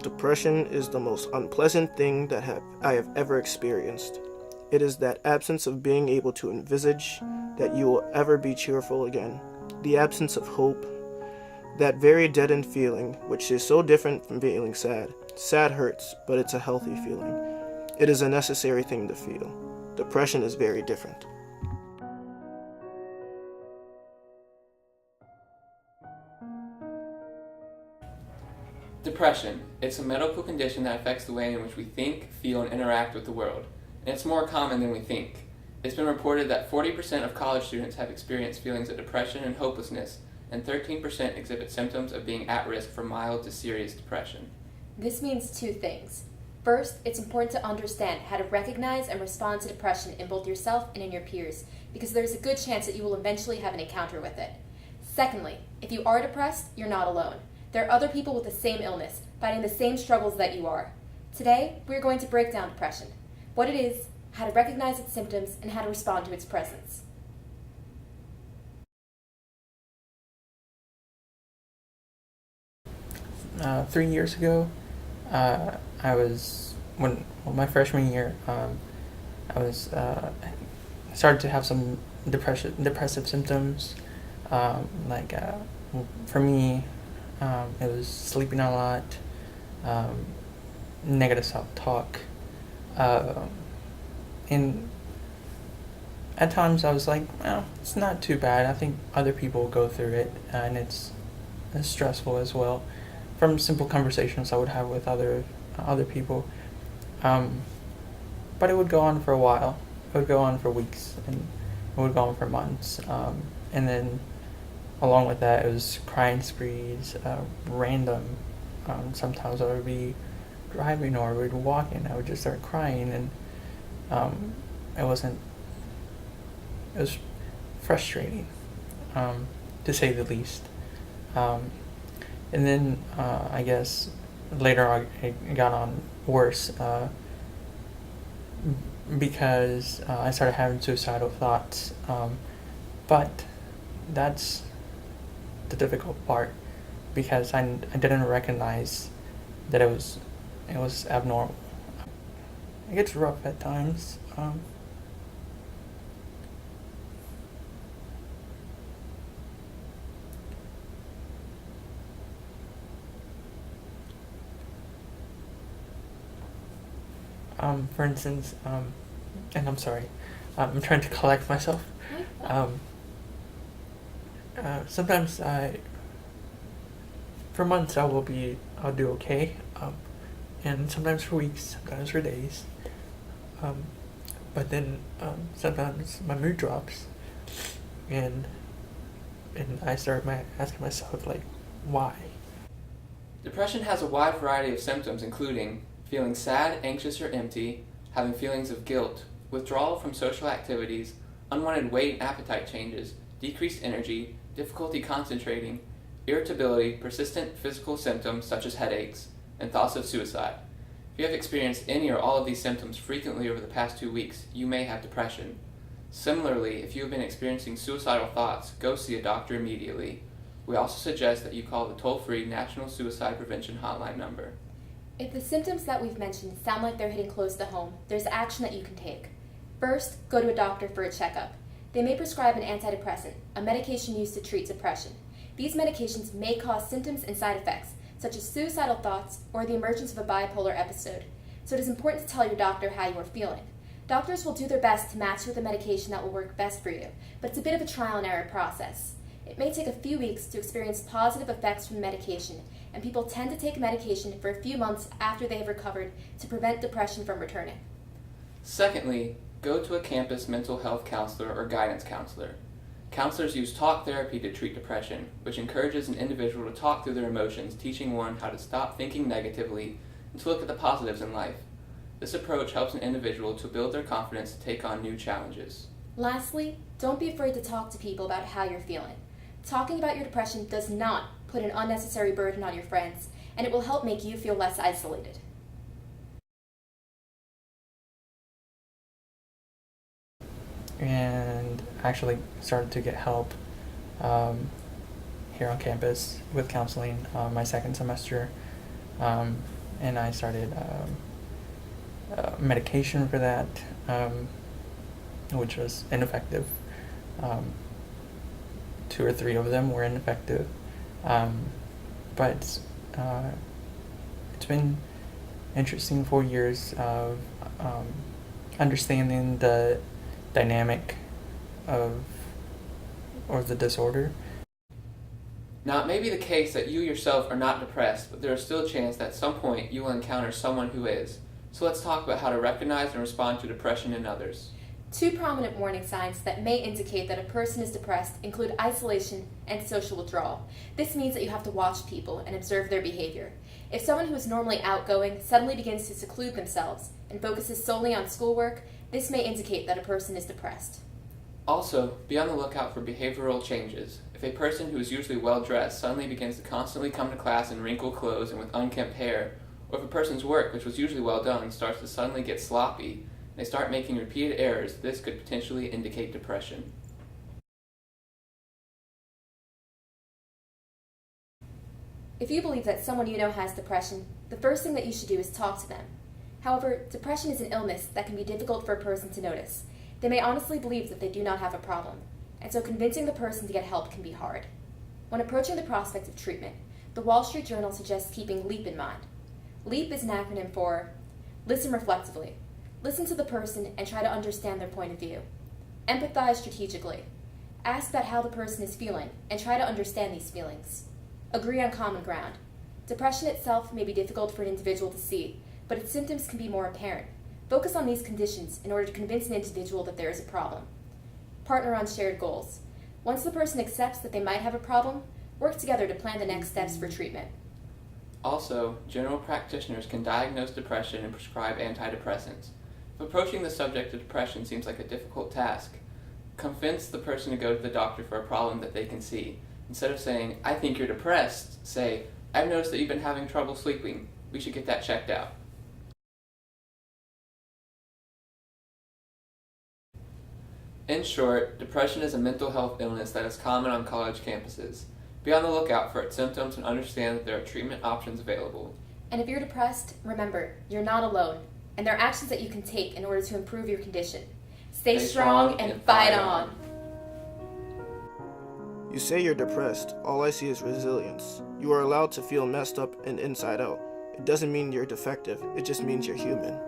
Depression is the most unpleasant thing that I have ever experienced. It is that absence of being able to envisage that you will ever be cheerful again. The absence of hope. That very deadened feeling, which is so different from feeling sad. Sad hurts, but it's a healthy feeling. It is a necessary thing to feel. Depression is very different. Depression. It's a medical condition that affects the way in which we think, feel, and interact with the world. And it's more common than we think. It's been reported that 40% of college students have experienced feelings of depression and hopelessness, and 13% exhibit symptoms of being at risk for mild to serious depression. This means two things. First, it's important to understand how to recognize and respond to depression in both yourself and in your peers, because there's a good chance that you will eventually have an encounter with it. Secondly, if you are depressed, you're not alone. There are other people with the same illness, fighting the same struggles that you are. Today, we're going to break down depression, what it is, how to recognize its symptoms, and how to respond to its presence. 3 years ago, I was my freshman year. I was started to have some depressive symptoms. Like for me, it was sleeping a lot, negative self-talk, and at times I was like, well, it's not too bad. I think other people go through it, and it's stressful as well. From simple conversations I would have with other people, but it would go on for a while. It would go on for weeks, and it would go on for months, and then along with that, it was crying sprees, random. Sometimes I would be driving or we'd be walking, I would just start crying, and it was frustrating, to say the least. And then I guess later it got on worse because I started having suicidal thoughts. But that's the difficult part, because I didn't recognize that it was abnormal. It gets rough at times. For instance, and I'm sorry, I'm trying to collect myself. Sometimes for months I'll do okay, and sometimes for weeks, sometimes for days. But then sometimes my mood drops, and I start asking myself, like, why? Depression has a wide variety of symptoms, including feeling sad, anxious, or empty, having feelings of guilt, withdrawal from social activities, unwanted weight and appetite changes, decreased energy, difficulty concentrating, irritability, persistent physical symptoms such as headaches, and thoughts of suicide. If you have experienced any or all of these symptoms frequently over the past 2 weeks, you may have depression. Similarly, if you have been experiencing suicidal thoughts, go see a doctor immediately. We also suggest that you call the toll-free National Suicide Prevention Hotline number. If the symptoms that we've mentioned sound like they're hitting close to home, there's action that you can take. First, go to a doctor for a checkup. They may prescribe an antidepressant, a medication used to treat depression. These medications may cause symptoms and side effects, such as suicidal thoughts or the emergence of a bipolar episode. So it is important to tell your doctor how you are feeling. Doctors will do their best to match you with a medication that will work best for you, but it's a bit of a trial and error process. It may take a few weeks to experience positive effects from the medication, and people tend to take medication for a few months after they have recovered to prevent depression from returning. Secondly, go to a campus mental health counselor or guidance counselor. Counselors use talk therapy to treat depression, which encourages an individual to talk through their emotions, teaching one how to stop thinking negatively and to look at the positives in life. This approach helps an individual to build their confidence to take on new challenges. Lastly, don't be afraid to talk to people about how you're feeling. Talking about your depression does not put an unnecessary burden on your friends, and it will help make you feel less isolated. And actually started to get help here on campus with counseling my second semester. and I started medication for that, which was ineffective. 2 or 3 of them were ineffective, but it's been interesting 4 years of understanding the dynamic of the disorder. Now, it may be the case that you yourself are not depressed, but there is still a chance that at some point you will encounter someone who is. So let's talk about how to recognize and respond to depression in others. 2 prominent warning signs that may indicate that a person is depressed include isolation and social withdrawal. This means that you have to watch people and observe their behavior. If someone who is normally outgoing suddenly begins to seclude themselves and focuses solely on schoolwork, this may indicate that a person is depressed. Also, be on the lookout for behavioral changes. If a person who is usually well-dressed suddenly begins to constantly come to class in wrinkled clothes and with unkempt hair, or if a person's work, which was usually well done, starts to suddenly get sloppy, and they start making repeated errors, this could potentially indicate depression. If you believe that someone you know has depression, the first thing that you should do is talk to them. However, depression is an illness that can be difficult for a person to notice. They may honestly believe that they do not have a problem, and so convincing the person to get help can be hard. When approaching the prospect of treatment, the Wall Street Journal suggests keeping LEAP in mind. LEAP is an acronym for Listen Reflectively. Listen to the person and try to understand their point of view. Empathize strategically. Ask about how the person is feeling and try to understand these feelings. Agree on common ground. Depression itself may be difficult for an individual to see, but its symptoms can be more apparent. Focus on these conditions in order to convince an individual that there is a problem. Partner on shared goals. Once the person accepts that they might have a problem, work together to plan the next steps for treatment. Also, general practitioners can diagnose depression and prescribe antidepressants. If approaching the subject of depression seems like a difficult task, convince the person to go to the doctor for a problem that they can see. Instead of saying, "I think you're depressed," say, "I've noticed that you've been having trouble sleeping. We should get that checked out." In short, depression is a mental health illness that is common on college campuses. Be on the lookout for its symptoms and understand that there are treatment options available. And if you're depressed, remember, you're not alone, and there are actions that you can take in order to improve your condition. Stay strong and fight on. You say you're depressed. All I see is resilience. You are allowed to feel messed up and inside out. It doesn't mean you're defective. It just means you're human.